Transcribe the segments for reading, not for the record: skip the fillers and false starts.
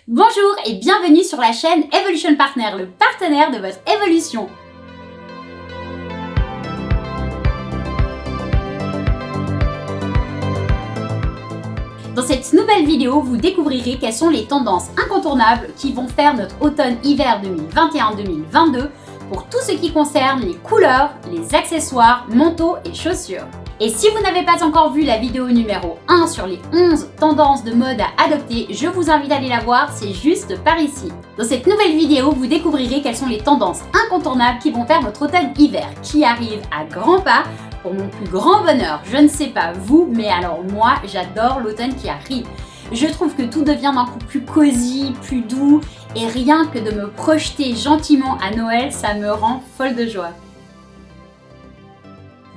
Bonjour et bienvenue sur la chaîne Evolution Partner, le partenaire de votre évolution. Dans cette nouvelle vidéo, vous découvrirez quelles sont les tendances incontournables qui vont faire notre automne-hiver 2021-2022 pour tout ce qui concerne les couleurs, les accessoires, manteaux et chaussures. Et si vous n'avez pas encore vu la vidéo numéro 1 sur les 11 tendances de mode à adopter, je vous invite à aller la voir, c'est juste par ici. Dans cette nouvelle vidéo, vous découvrirez quelles sont les tendances incontournables qui vont faire notre automne-hiver, qui arrive à grands pas pour mon plus grand bonheur. Je ne sais pas vous, mais alors moi, j'adore l'automne qui arrive. Je trouve que tout devient d'un coup plus cosy, plus doux, et rien que de me projeter gentiment à Noël, ça me rend folle de joie.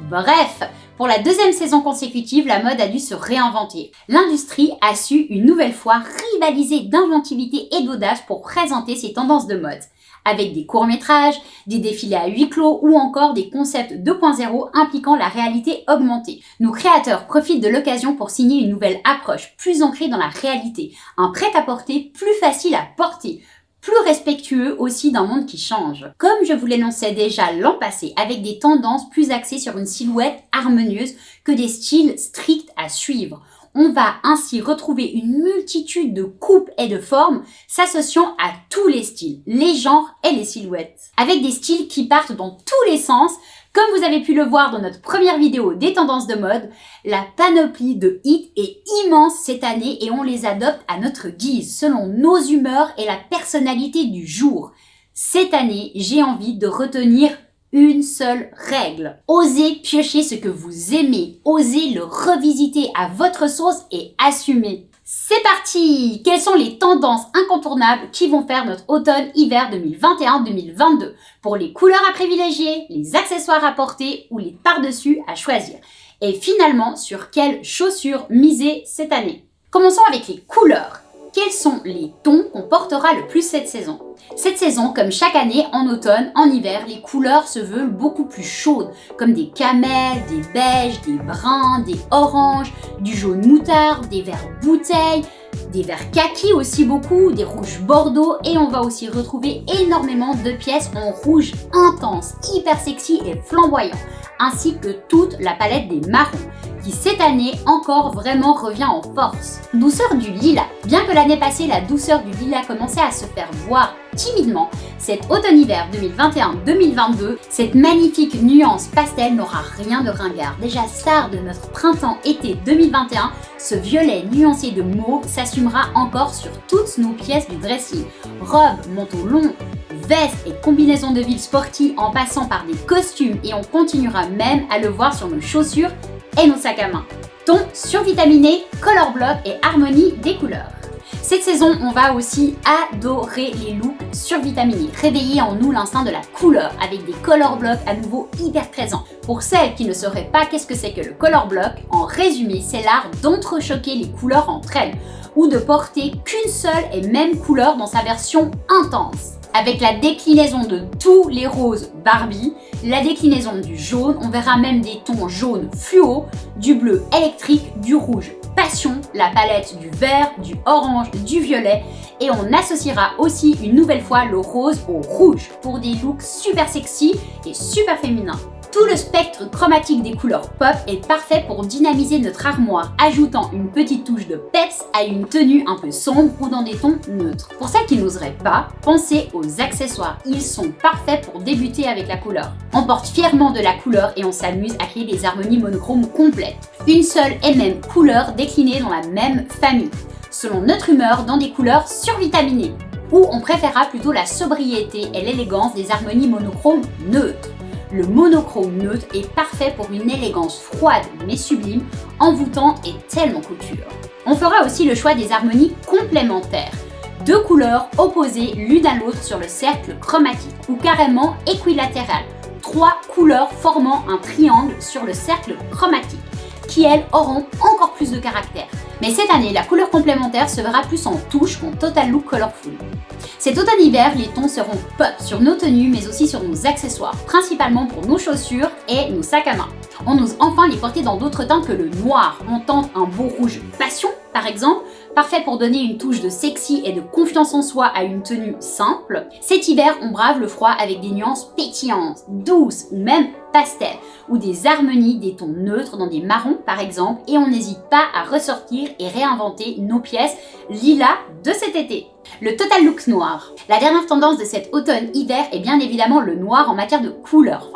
Bref, pour la deuxième saison consécutive, la mode a dû se réinventer. L'industrie a su une nouvelle fois rivaliser d'inventivité et d'audace pour présenter ses tendances de mode. Avec des courts-métrages, des défilés à huis clos ou encore des concepts 2.0 impliquant la réalité augmentée. Nos créateurs profitent de l'occasion pour signer une nouvelle approche plus ancrée dans la réalité, un prêt-à-porter plus facile à porter, plus respectueux aussi d'un monde qui change. Comme je vous l'annonçais déjà l'an passé, avec des tendances plus axées sur une silhouette harmonieuse que des styles stricts à suivre. On va ainsi retrouver une multitude de coupes et de formes s'associant à tous les styles, les genres et les silhouettes. Avec des styles qui partent dans tous les sens, comme vous avez pu le voir dans notre première vidéo des tendances de mode, la panoplie de hits est immense cette année et on les adopte à notre guise, selon nos humeurs et la personnalité du jour. Cette année, j'ai envie de retenir une seule règle. Osez piocher ce que vous aimez, osez le revisiter à votre sauce et assumer. C'est parti! Quelles sont les tendances incontournables qui vont faire notre automne-hiver 2021-2022 pour les couleurs à privilégier, les accessoires à porter ou les par-dessus à choisir? Et finalement, sur quelles chaussures miser cette année? Commençons avec les couleurs. Quels sont les tons qu'on portera le plus cette saison? Cette saison, comme chaque année, en automne, en hiver, les couleurs se veulent beaucoup plus chaudes, comme des camels, des beiges, des bruns, des oranges, du jaune moutarde, des verts bouteilles, des verts kaki aussi beaucoup, des rouges bordeaux et on va aussi retrouver énormément de pièces en rouge intense, hyper sexy et flamboyant, ainsi que toute la palette des marrons, qui cette année encore vraiment revient en force. Douceur du lilas. Bien que l'année passée la douceur du lilas commençait à se faire voir timidement, cet automne-hiver 2021-2022, cette magnifique nuance pastel n'aura rien de ringard. Déjà star de notre printemps-été 2021, ce violet nuancé de mauve s'assumera encore sur toutes nos pièces du dressing. Robes, manteaux longs, vestes et combinaisons de ville sportives en passant par des costumes et on continuera même à le voir sur nos chaussures et nos sacs à main. Ton survitaminé, color block et harmonie des couleurs. Cette saison, on va aussi adorer les looks survitaminés, réveiller en nous l'instinct de la couleur avec des color blocks à nouveau hyper présents. Pour celles qui ne sauraient pas qu'est-ce que c'est que le color block, en résumé, c'est l'art d'entrechoquer les couleurs entre elles ou de porter qu'une seule et même couleur dans sa version intense. Avec la déclinaison de tous les roses Barbie, la déclinaison du jaune, on verra même des tons jaunes fluo, du bleu électrique, du rouge passion, la palette du vert, du orange, du violet et on associera aussi une nouvelle fois le rose au rouge pour des looks super sexy et super féminins. Tout le spectre chromatique des couleurs pop est parfait pour dynamiser notre armoire, ajoutant une petite touche de peps à une tenue un peu sombre ou dans des tons neutres. Pour celles qui n'oseraient pas, pensez aux accessoires. Ils sont parfaits pour débuter avec la couleur. On porte fièrement de la couleur et on s'amuse à créer des harmonies monochromes complètes. Une seule et même couleur déclinée dans la même famille, selon notre humeur dans des couleurs survitaminées. Ou on préférera plutôt la sobriété et l'élégance des harmonies monochromes neutres. Le monochrome neutre est parfait pour une élégance froide mais sublime, envoûtant et tellement couture. On fera aussi le choix des harmonies complémentaires. Deux couleurs opposées l'une à l'autre sur le cercle chromatique ou carrément équilatéral. Trois couleurs formant un triangle sur le cercle chromatique qui elles auront encore plus de caractère. Mais cette année, la couleur complémentaire se verra plus en touche qu'en total look colorful. Cet automne-hiver, les tons seront pop sur nos tenues mais aussi sur nos accessoires, principalement pour nos chaussures et nos sacs à main. On ose enfin les porter dans d'autres teintes que le noir. On tente un beau rouge passion par exemple, Parfait pour donner une touche de sexy et de confiance en soi à une tenue simple. Cet hiver, on brave le froid avec des nuances pétillantes, douces ou même pastel, ou des harmonies, des tons neutres dans des marrons par exemple, et on n'hésite pas à ressortir et réinventer nos pièces lilas de cet été. Le total look noir. La dernière tendance de cet automne-hiver est bien évidemment le noir en matière de couleur.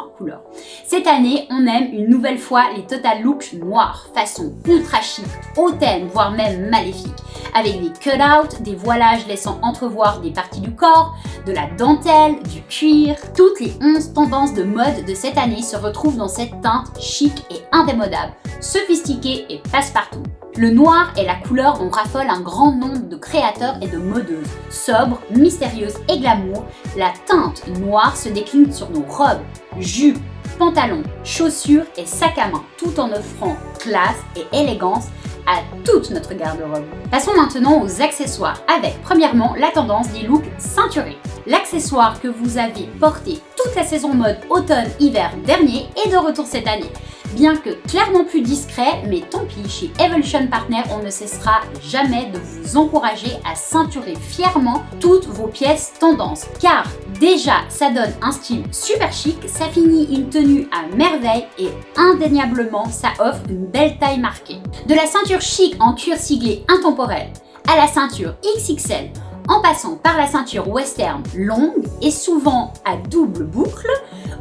Cette année, on aime une nouvelle fois les total looks noirs, façon ultra chic, hautaine, voire même maléfique, avec des cut-outs, des voilages laissant entrevoir des parties du corps, de la dentelle, du cuir. Toutes les 11 tendances de mode de cette année se retrouvent dans cette teinte chic et indémodable, sophistiquée et passe-partout. Le noir est la couleur dont raffole un grand nombre de créateurs et de modeuses. Sobre, mystérieuse et glamour, la teinte noire se décline sur nos robes, jupes, pantalons, chaussures et sacs à main, tout en offrant classe et élégance à toute notre garde-robe. Passons maintenant aux accessoires avec premièrement la tendance des looks ceinturés. L'accessoire que vous avez porté toute la saison mode automne-hiver dernier est de retour cette année. Bien que clairement plus discret, mais tant pis, chez Evolution Partner, on ne cessera jamais de vous encourager à ceinturer fièrement toutes vos pièces tendances. Car déjà, ça donne un style super chic, ça finit une tenue à merveille et indéniablement, ça offre une belle taille marquée. De la ceinture chic en cuir siglé intemporel à la ceinture XXL, en passant par la ceinture western longue et souvent à double boucle,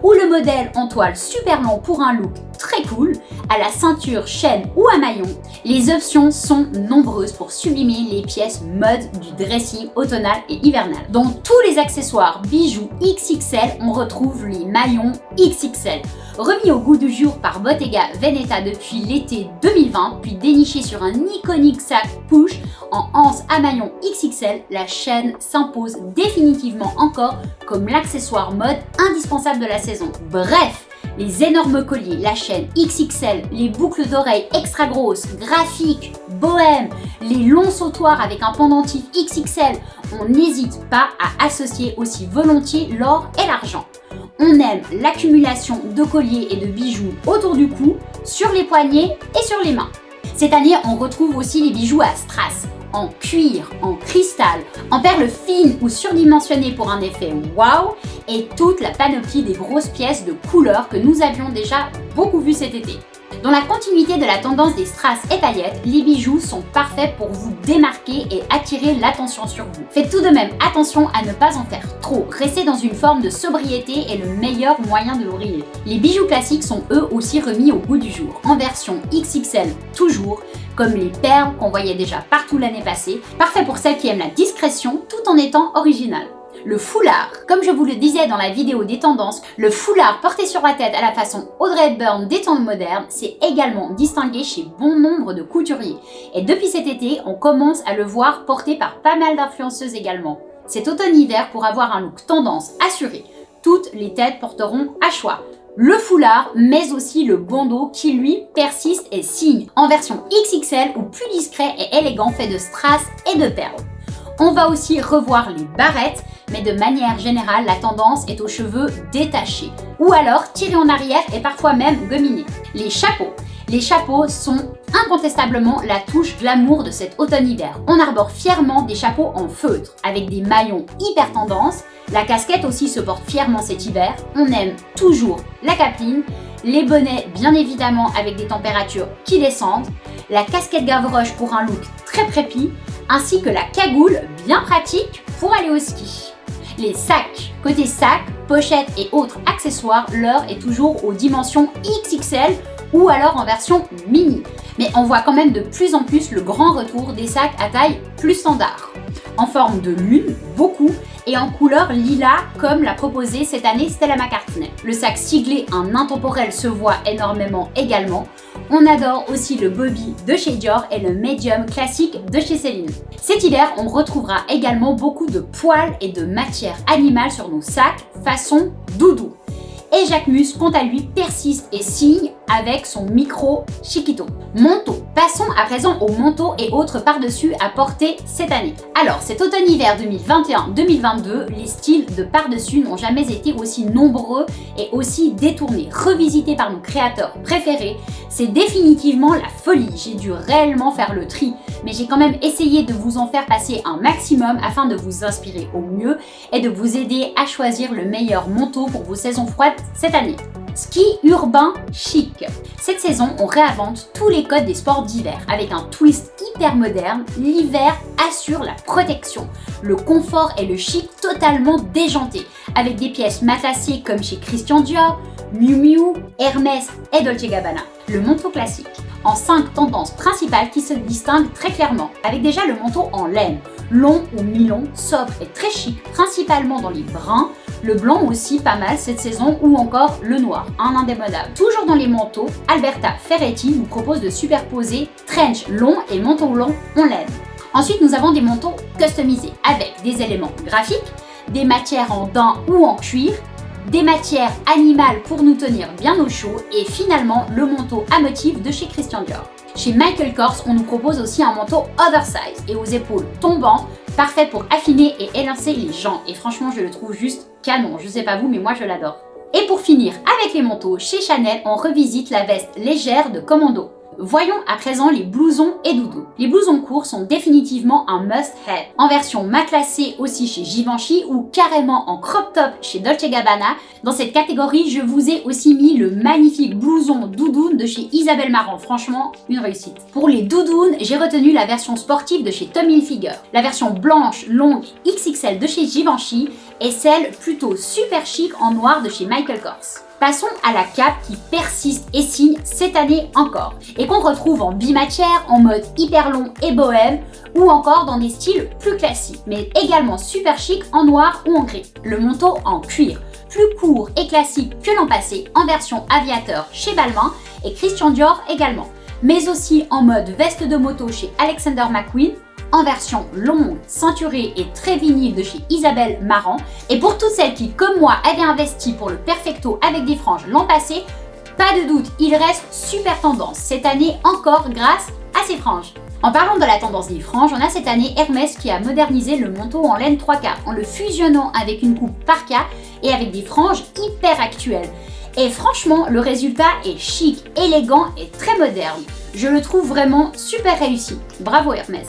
ou le modèle en toile super long pour un look très cool, à la ceinture chaîne ou à maillon, les options sont nombreuses pour sublimer les pièces mode du dressing automnal et hivernal. Dans tous les accessoires bijoux XXL, on retrouve les maillons XXL. Remis au goût du jour par Bottega Veneta depuis l'été 2020, puis déniché sur un iconique sac push en anse à maillon XXL, la chaîne s'impose définitivement encore comme l'accessoire mode indispensable de la saison. Bref, les énormes colliers, la chaîne XXL, les boucles d'oreilles extra grosses, graphiques, bohèmes, les longs sautoirs avec un pendentif XXL, on n'hésite pas à associer aussi volontiers l'or et l'argent. On aime l'accumulation de colliers et de bijoux autour du cou, sur les poignets et sur les mains. Cette année, on retrouve aussi les bijoux à strass, en cuir, en cristal, en perles fines ou surdimensionnées pour un effet wow, et toute la panoplie des grosses pièces de couleurs que nous avions déjà beaucoup vues cet été. Dans la continuité de la tendance des strass et paillettes, les bijoux sont parfaits pour vous démarquer et attirer l'attention sur vous. Faites tout de même attention à ne pas en faire trop. Rester dans une forme de sobriété est le meilleur moyen de briller. Les bijoux classiques sont eux aussi remis au goût du jour, en version XXL toujours, comme les perles qu'on voyait déjà partout l'année passée, parfait pour celles qui aiment la discrétion tout en étant originales. Le foulard. Comme je vous le disais dans la vidéo des tendances, le foulard porté sur la tête à la façon Audrey Hepburn des temps modernes s'est également distingué chez bon nombre de couturiers. Et depuis cet été, on commence à le voir porté par pas mal d'influenceuses également. Cet automne-hiver, pour avoir un look tendance assuré, toutes les têtes porteront à choix le foulard, mais aussi le bandeau qui lui persiste et signe, en version XXL ou plus discret et élégant fait de strass et de perles. On va aussi revoir les barrettes, mais de manière générale, la tendance est aux cheveux détachés, ou alors tirés en arrière et parfois même gominés. Les chapeaux. Les chapeaux sont incontestablement la touche glamour de cet automne-hiver. On arbore fièrement des chapeaux en feutre, avec des maillons hyper tendance. La casquette aussi se porte fièrement cet hiver. On aime toujours la capeline, les bonnets bien évidemment avec des températures qui descendent, la casquette Gavroche pour un look très prépi, ainsi que la cagoule bien pratique pour aller au ski. Les sacs. Côté sac, pochettes et autres accessoires, l'heure est toujours aux dimensions XXL ou alors en version mini. Mais on voit quand même de plus en plus le grand retour des sacs à taille plus standard. En forme de lune, beaucoup, et en couleur lilas comme l'a proposé cette année Stella McCartney. Le sac siglé en intemporel se voit énormément également. On adore aussi le Bobby de chez Dior et le Medium classique de chez Céline. Cet hiver, on retrouvera également beaucoup de poils et de matière animale sur nos sacs façon doudou. Et Jacquemus, quant à lui, persiste et signe avec son micro Chiquito. Manteau. Passons à présent aux manteaux et autres par-dessus à porter cette année. Alors, cet automne-hiver 2021-2022, les styles de par-dessus n'ont jamais été aussi nombreux et aussi détournés. Revisités par nos créateurs préférés, c'est définitivement la folie. J'ai dû réellement faire le tri, mais j'ai quand même essayé de vous en faire passer un maximum afin de vous inspirer au mieux et de vous aider à choisir le meilleur manteau pour vos saisons froides cette année. Ski urbain chic. Cette saison, on réinvente tous les codes des sports d'hiver avec un twist hyper moderne. L'hiver assure la protection, le confort et le chic totalement déjanté avec des pièces matelassées comme chez Christian Dior, Miu Miu, Hermès et Dolce Gabbana. Le manteau classique en 5 tendances principales qui se distinguent très clairement avec déjà le manteau en laine, long ou mi-long, sobre et très chic, principalement dans les bruns, le blanc aussi pas mal cette saison ou encore le noir, un indémodable. Toujours dans les manteaux, Alberta Ferretti nous propose de superposer trench long et manteau long en laine. Ensuite, nous avons des manteaux customisés avec des éléments graphiques, des matières en daim ou en cuir, des matières animales pour nous tenir bien au chaud et finalement le manteau à motif de chez Christian Dior. Chez Michael Kors, on nous propose aussi un manteau oversize et aux épaules tombantes, parfait pour affiner et élancer les jambes. Et franchement, je le trouve juste canon. Je sais pas vous, mais moi je l'adore. Et pour finir avec les manteaux, chez Chanel, on revisite la veste légère de commando. Voyons à présent les blousons et doudous. Les blousons courts sont définitivement un must-have. En version matelassée aussi chez Givenchy ou carrément en crop top chez Dolce Gabbana. Dans cette catégorie, je vous ai aussi mis le magnifique blouson doudoune de chez Isabelle Marant. Franchement, une réussite. Pour les doudounes, j'ai retenu la version sportive de chez Tommy Hilfiger, la version blanche longue XXL de chez Givenchy et celle plutôt super chic en noir de chez Michael Kors. Passons à la cape qui persiste et signe cette année encore et qu'on retrouve en bimatière, en mode hyper long et bohème ou encore dans des styles plus classiques mais également super chic en noir ou en gris. Le manteau en cuir, plus court et classique que l'an passé en version aviateur chez Balmain et Christian Dior également, mais aussi en mode veste de moto chez Alexander McQueen, en version longue, ceinturée et très vinyle de chez Isabelle Marant. Et pour toutes celles qui, comme moi, avaient investi pour le perfecto avec des franges l'an passé, pas de doute, il reste super tendance cette année encore grâce à ces franges. En parlant de la tendance des franges, on a cette année Hermès qui a modernisé le manteau en laine 3/4 en le fusionnant avec une coupe parka et avec des franges hyper actuelles. Et franchement, le résultat est chic, élégant et très moderne. Je le trouve vraiment super réussi. Bravo Hermès.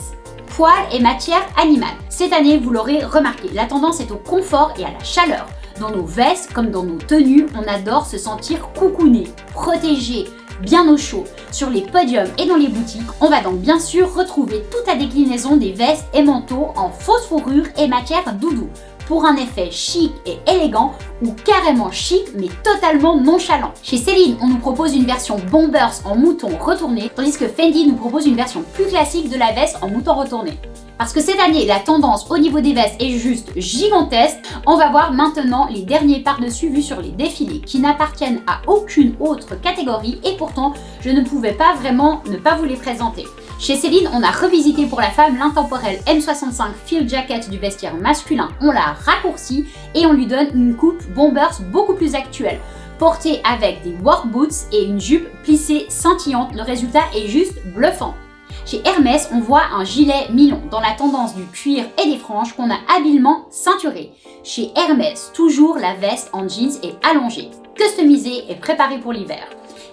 Poils et matière animale. Cette année, vous l'aurez remarqué, la tendance est au confort et à la chaleur. Dans nos vestes comme dans nos tenues, on adore se sentir coucouné, protégé, bien au chaud. Sur les podiums et dans les boutiques, on va donc bien sûr retrouver toute la déclinaison des vestes et manteaux en fausse fourrure et matière doudou, pour un effet chic et élégant ou carrément chic mais totalement nonchalant. Chez Céline, on nous propose une version bombers en mouton retourné, tandis que Fendi nous propose une version plus classique de la veste en mouton retourné. Parce que cette année, la tendance au niveau des vestes est juste gigantesque, on va voir maintenant les derniers par-dessus vus sur les défilés qui n'appartiennent à aucune autre catégorie et pourtant, je ne pouvais pas vraiment ne pas vous les présenter. Chez Céline, on a revisité pour la femme l'intemporel M65 Field Jacket du vestiaire masculin. On l'a raccourci et on lui donne une coupe bombers beaucoup plus actuelle, portée avec des work boots et une jupe plissée scintillante. Le résultat est juste bluffant. Chez Hermès, on voit un gilet mi-long dans la tendance du cuir et des franges qu'on a habilement ceinturé. Chez Hermès, toujours la veste en jeans est allongée, customisée et préparée pour l'hiver.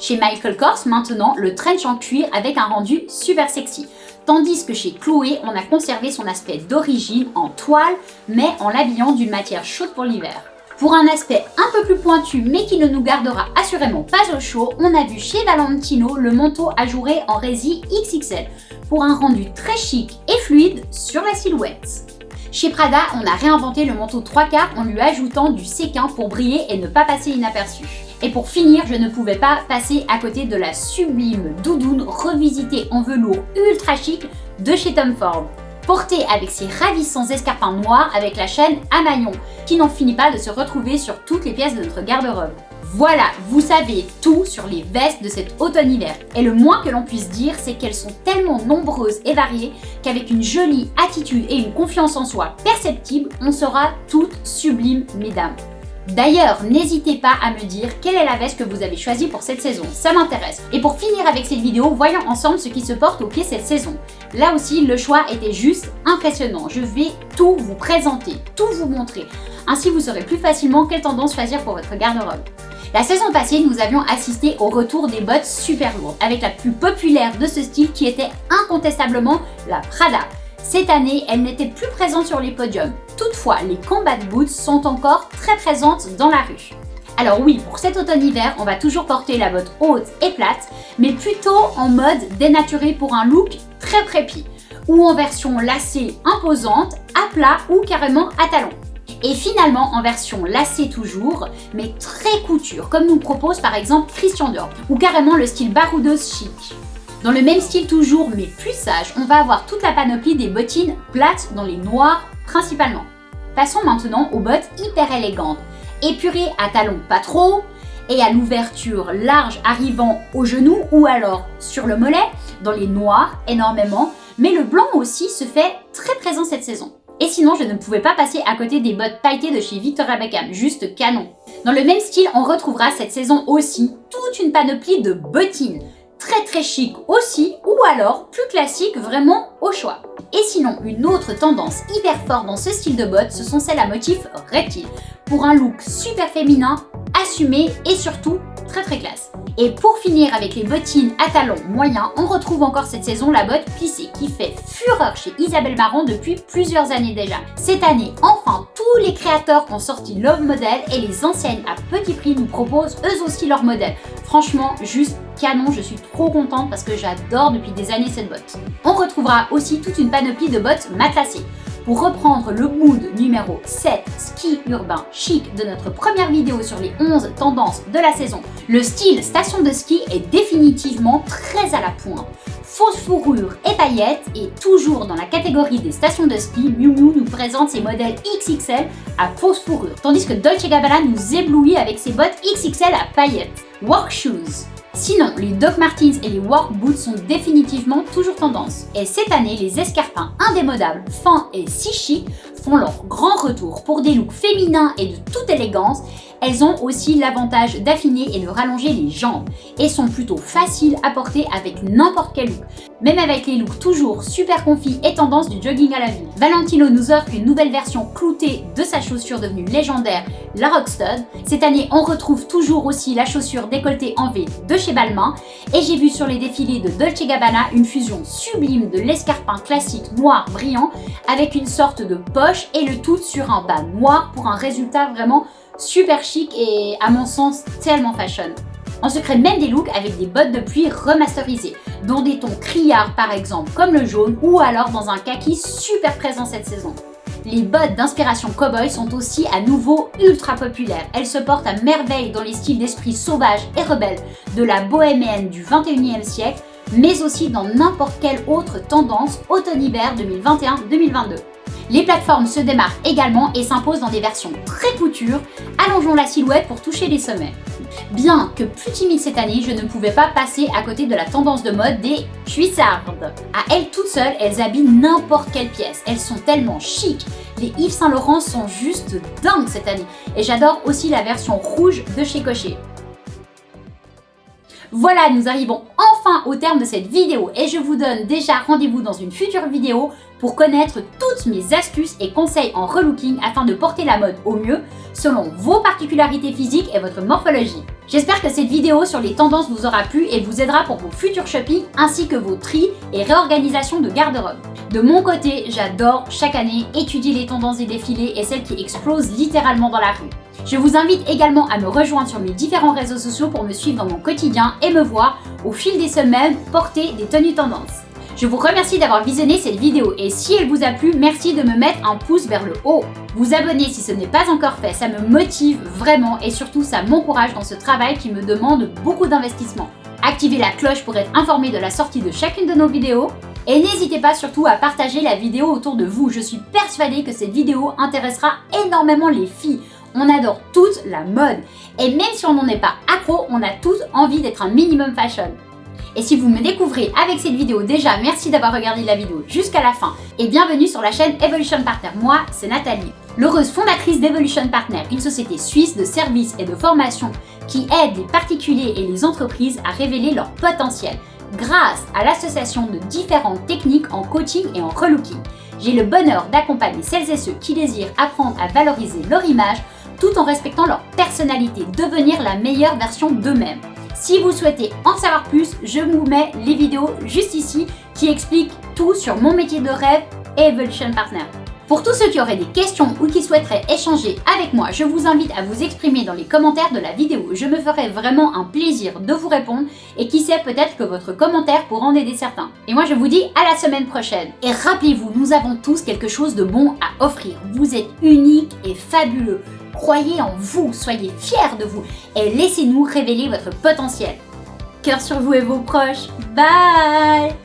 Chez Michael Kors, maintenant, le trench en cuir avec un rendu super sexy. Tandis que chez Chloé, on a conservé son aspect d'origine en toile, mais en l'habillant d'une matière chaude pour l'hiver. Pour un aspect un peu plus pointu, mais qui ne nous gardera assurément pas au chaud, on a vu chez Valentino le manteau ajouré en résille XXL pour un rendu très chic et fluide sur la silhouette. Chez Prada, on a réinventé le manteau 3/4 en lui ajoutant du séquin pour briller et ne pas passer inaperçu. Et pour finir, je ne pouvais pas passer à côté de la sublime doudoune revisitée en velours ultra chic de chez Tom Ford, portée avec ses ravissants escarpins noirs avec la chaîne à maillot, qui n'en finit pas de se retrouver sur toutes les pièces de notre garde-robe. Voilà, vous savez tout sur les vestes de cet automne-hiver. Et le moins que l'on puisse dire, c'est qu'elles sont tellement nombreuses et variées qu'avec une jolie attitude et une confiance en soi perceptible, on sera toutes sublimes, mesdames. D'ailleurs, n'hésitez pas à me dire quelle est la veste que vous avez choisie pour cette saison, ça m'intéresse. Et pour finir avec cette vidéo, voyons ensemble ce qui se porte au pied cette saison. Là aussi, le choix était juste impressionnant. Je vais tout vous présenter, tout vous montrer. Ainsi, vous saurez plus facilement quelle tendance choisir pour votre garde-robe. La saison passée, nous avions assisté au retour des bottes super lourdes, avec la plus populaire de ce style qui était incontestablement la Prada. Cette année, elle n'était plus présente sur les podiums. Toutefois, les combat boots sont encore très présentes dans la rue. Alors oui, pour cet automne-hiver, on va toujours porter la botte haute et plate, mais plutôt en mode dénaturé pour un look très préppy, ou en version lacée imposante, à plat ou carrément à talons. Et finalement en version lacée toujours, mais très couture, comme nous propose par exemple Christian Dior, ou carrément le style baroudeuse chic. Dans le même style toujours, mais plus sage, on va avoir toute la panoplie des bottines plates dans les noirs principalement. Passons maintenant aux bottes hyper élégantes, épurées à talons pas trop, et à l'ouverture large arrivant au genou ou alors sur le mollet, dans les noirs énormément, mais le blanc aussi se fait très présent cette saison. Et sinon, je ne pouvais pas passer à côté des bottes pailletées de chez Victoria Beckham, juste canon. Dans le même style, on retrouvera cette saison aussi toute une panoplie de bottines, très chic aussi, ou alors plus classique vraiment au choix. Et sinon, une autre tendance hyper forte dans ce style de bottes, ce sont celles à motif reptile, pour un look super féminin, assumé et surtout très classe. Et pour finir avec les bottines à talons moyens, on retrouve encore cette saison la botte plissée qui fait fureur chez Isabelle Marant depuis plusieurs années déjà. Cette année, enfin, tous les créateurs ont sorti leur modèle et les enseignes à petit prix nous proposent eux aussi leur modèle. Franchement, juste canon, je suis trop contente parce que j'adore depuis des années cette botte. On retrouvera aussi toute une panoplie de bottes matelassées. Pour reprendre le mood numéro 7, ski urbain chic de notre première vidéo sur les 11 tendances de la saison, le style station de ski est définitivement très à la pointe. Fausse fourrure et paillettes, et toujours dans la catégorie des stations de ski, Miu Miu nous présente ses modèles XXL à fausse fourrure, tandis que Dolce & Gabbana nous éblouit avec ses bottes XXL à paillettes. Work shoes. Sinon, les Doc Martens et les work boots sont définitivement toujours tendance. Et cette année, les escarpins indémodables, fins et si chic font leur grand retour. Pour des looks féminins et de toute élégance, elles ont aussi l'avantage d'affiner et de rallonger les jambes et sont plutôt faciles à porter avec n'importe quel look. Même avec les looks toujours super confis et tendance du jogging à la vie. Valentino nous offre une nouvelle version cloutée de sa chaussure devenue légendaire, la Rockstud. Cette année, on retrouve toujours aussi la chaussure décolletée en V de chez Balmain, et j'ai vu sur les défilés de Dolce & Gabbana une fusion sublime de l'escarpin classique noir brillant avec une sorte de poche et le tout sur un bas noir pour un résultat vraiment super chic et à mon sens tellement fashion. On se crée même des looks avec des bottes de pluie remasterisées, dont des tons criards par exemple comme le jaune ou alors dans un kaki super présent cette saison. Les bottes d'inspiration cowboy sont aussi à nouveau ultra populaires. Elles se portent à merveille dans les styles d'esprit sauvage et rebelle de la bohémienne du 21e siècle, mais aussi dans n'importe quelle autre tendance automne-hiver 2021-2022. Les plateformes se démarquent également et s'imposent dans des versions très couture, allongeant la silhouette pour toucher les sommets. Bien que plus timide cette année, je ne pouvais pas passer à côté de la tendance de mode des cuissardes. À elles toutes seules, elles habillent n'importe quelle pièce. Elles sont tellement chic. Les Yves Saint Laurent sont juste dingues cette année. Et j'adore aussi la version rouge de chez Cocher. Voilà, nous arrivons enfin au terme de cette vidéo et je vous donne déjà rendez-vous dans une future vidéo pour connaître toutes mes astuces et conseils en relooking afin de porter la mode au mieux selon vos particularités physiques et votre morphologie. J'espère que cette vidéo sur les tendances vous aura plu et vous aidera pour vos futurs shopping ainsi que vos tris et réorganisations de garde-robe. De mon côté, j'adore chaque année étudier les tendances des défilés et celles qui explosent littéralement dans la rue. Je vous invite également à me rejoindre sur mes différents réseaux sociaux pour me suivre dans mon quotidien et me voir au fil des semaines porter des tenues tendances. Je vous remercie d'avoir visionné cette vidéo et si elle vous a plu, merci de me mettre un pouce vers le haut. Vous abonner si ce n'est pas encore fait, ça me motive vraiment et surtout ça m'encourage dans ce travail qui me demande beaucoup d'investissement. Activez la cloche pour être informé de la sortie de chacune de nos vidéos. Et n'hésitez pas surtout à partager la vidéo autour de vous. Je suis persuadée que cette vidéo intéressera énormément les filles. On adore toute la mode. Et même si on n'en est pas accro, on a tous envie d'être un minimum fashion. Et si vous me découvrez avec cette vidéo, déjà merci d'avoir regardé la vidéo jusqu'à la fin et bienvenue sur la chaîne Evolution Partner. Moi, c'est Nathalie, l'heureuse fondatrice d'Evolution Partner, une société suisse de services et de formation qui aide les particuliers et les entreprises à révéler leur potentiel grâce à l'association de différentes techniques en coaching et en relooking. J'ai le bonheur d'accompagner celles et ceux qui désirent apprendre à valoriser leur image tout en respectant leur personnalité, devenir la meilleure version d'eux-mêmes. Si vous souhaitez en savoir plus, je vous mets les vidéos juste ici qui expliquent tout sur mon métier de rêve et Evolution Partner. Pour tous ceux qui auraient des questions ou qui souhaiteraient échanger avec moi, je vous invite à vous exprimer dans les commentaires de la vidéo. Je me ferai vraiment un plaisir de vous répondre et qui sait, peut-être que votre commentaire pourra en aider certains. Et moi je vous dis à la semaine prochaine. Et rappelez-vous, nous avons tous quelque chose de bon à offrir. Vous êtes unique et fabuleux. Croyez en vous, soyez fiers de vous et laissez-nous révéler votre potentiel. Cœur sur vous et vos proches. Bye!